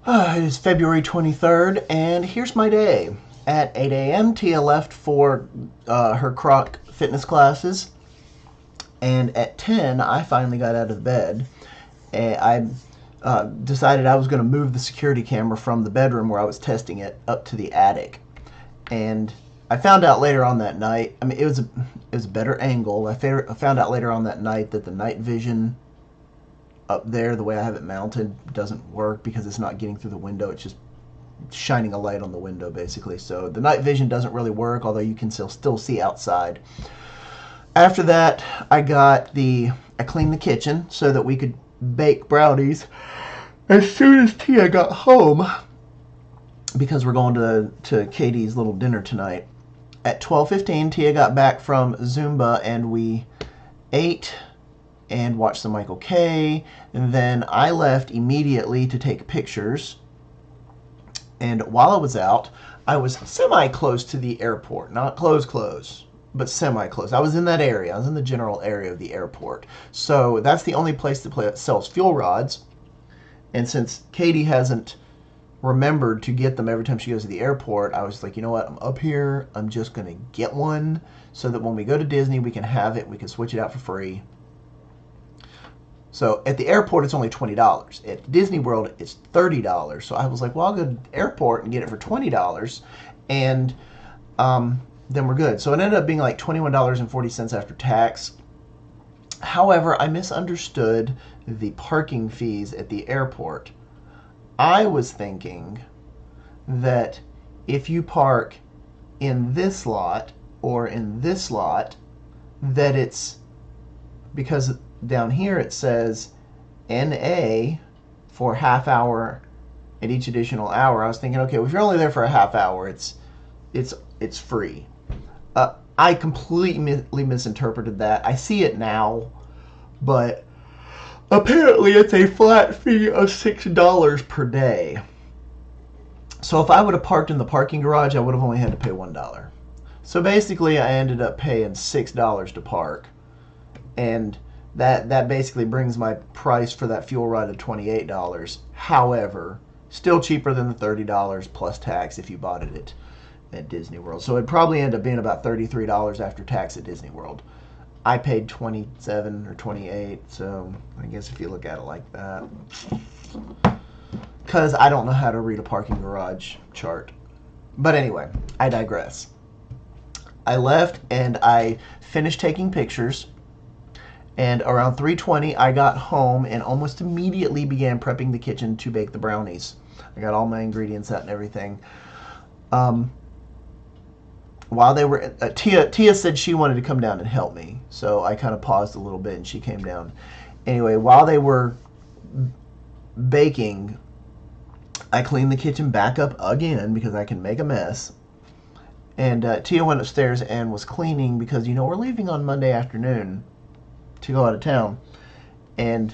It is February 23rd, and here's my day. At 8 a.m., Tia left for her Croc fitness classes, and at 10, I finally got out of bed. And I decided I was going to move the security camera from the bedroom where I was testing it up to the attic. And I found out later on that night, I mean, it was a better angle. I found out later on that night that the night vision up there, the way I have it mounted, doesn't work because it's not getting through the window. It's just shining a light on the window, basically. So the night vision doesn't really work, although you can still see outside. After that, I cleaned the kitchen so that we could bake brownies as soon as Tia got home, because we're going to Katie's little dinner tonight. At 12:15, Tia got back from Zumba, and we ate and watched some Michael K. And then I left immediately to take pictures. And while I was out, I was semi-close to the airport. Not close, but semi-close. I was in that area. I was in the general area of the airport. So that's the only place that sells fuel rods. And since Katie hasn't remembered to get them every time she goes to the airport, I was like, you know what? I'm up here. I'm just going to get one so that when we go to Disney, we can have it. We can switch it out for free. So at the airport, it's only $20. At Disney World, it's $30. So I was like, well, I'll go to the airport and get it for $20, and then we're good. So it ended up being like $21.40 after tax. However, I misunderstood the parking fees at the airport. I was thinking that if you park in this lot or in this lot, that it's because down here it says NA for half hour at each additional hour. I was thinking, okay, well, if you're only there for a half hour, it's free. I completely misinterpreted that. I see it now, but apparently it's a flat fee of $6 per day. So if I would have parked in the parking garage, I would have only had to pay $1. So basically, I ended up paying $6 to park, and that basically brings my price for that fuel rod to $28. However, still cheaper than the $30 plus tax if you bought it at Disney World. So it'd probably end up being about $33 after tax at Disney World. I paid $27 or $28, so I guess if you look at it like that. Because I don't know how to read a parking garage chart. But anyway, I digress. I left and I finished taking pictures. And around 3:20, I got home and almost immediately began prepping the kitchen to bake the brownies. I got all my ingredients out and everything. While they were, Tia said she wanted to come down and help me, so I kind of paused a little bit, and she came down. Anyway, while they were baking, I cleaned the kitchen back up again because I can make a mess. And Tia went upstairs and was cleaning because, you know, we're leaving on Monday afternoon to go out of town, and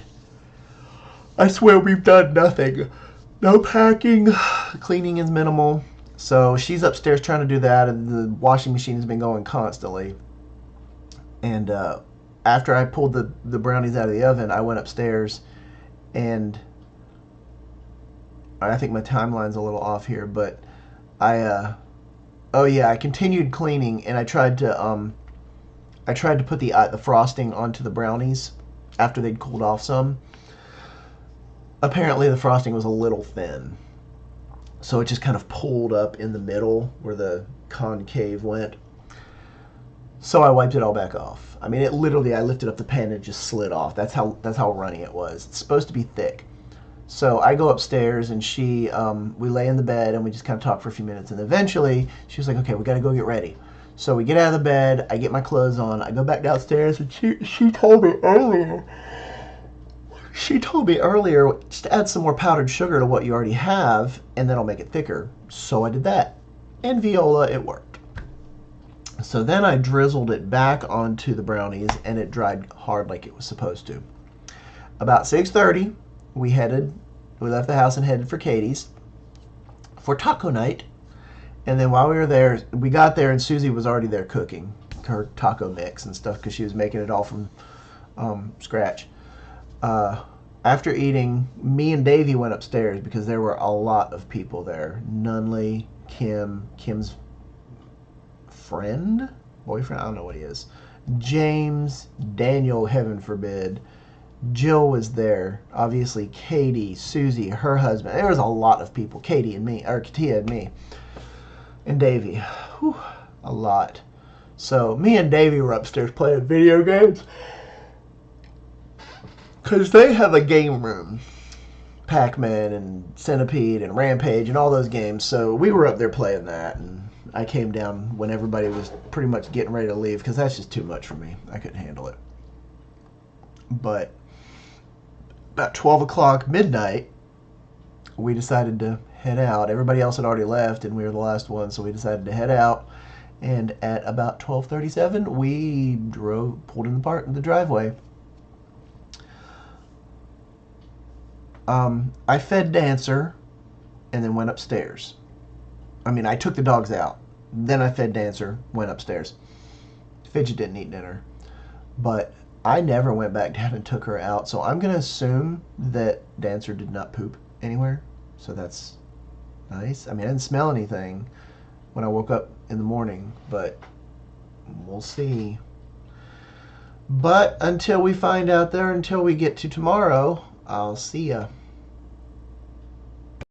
I swear we've done nothing. No packing. Cleaning is minimal. So she's upstairs trying to do that, and the washing machine has been going constantly. And after I pulled the brownies out of the oven, I went upstairs, and I think my timeline's a little off here, but I continued cleaning, and I tried to put the frosting onto the brownies after they'd cooled off some. Apparently the frosting was a little thin, so it just kind of pulled up in the middle where the concave went. So I wiped it all back off. I mean, it literally, I lifted up the pan and it just slid off. That's how runny it was. It's supposed to be thick. So I go upstairs, and we lay in the bed and we just kind of talk for a few minutes, and eventually she was like, okay, we got to go get ready. So we get out of the bed, I get my clothes on, I go back downstairs, and she told me earlier just to add some more powdered sugar to what you already have, and then I'll make it thicker. So I did that. And Viola, it worked. So then I drizzled it back onto the brownies, and it dried hard like it was supposed to. About 6:30, we left the house and headed for Katie's for taco night. And then while we were there, we got there, and Susie was already there cooking her taco mix and stuff because she was making it all from scratch. I After eating, me and Davey went upstairs because there were a lot of people there. Nunley, Kim's friend, boyfriend, I don't know what he is. James, Daniel, heaven forbid. Jill was there. Obviously, Katie, Susie, her husband. There was a lot of people. Katie and me, or Katia and me, and Davey. Whew, a lot. So me and Davey were upstairs playing video games because they have a game room. Pac-Man and Centipede and Rampage and all those games. So we were up there playing that, and I came down when everybody was pretty much getting ready to leave because that's just too much for me. I couldn't handle it. But about 12 o'clock midnight, we decided to head out. Everybody else had already left, and we were the last one, so we decided to head out. And at about 12:37, we pulled in the driveway. I fed Dancer and then went upstairs. I mean, I took the dogs out. Then I fed Dancer, went upstairs. Fidget didn't eat dinner. But I never went back down and took her out. So I'm going to assume that Dancer did not poop anywhere. So that's nice. I mean, I didn't smell anything when I woke up in the morning. But we'll see. But until we find out there, until we get to tomorrow, I'll see ya.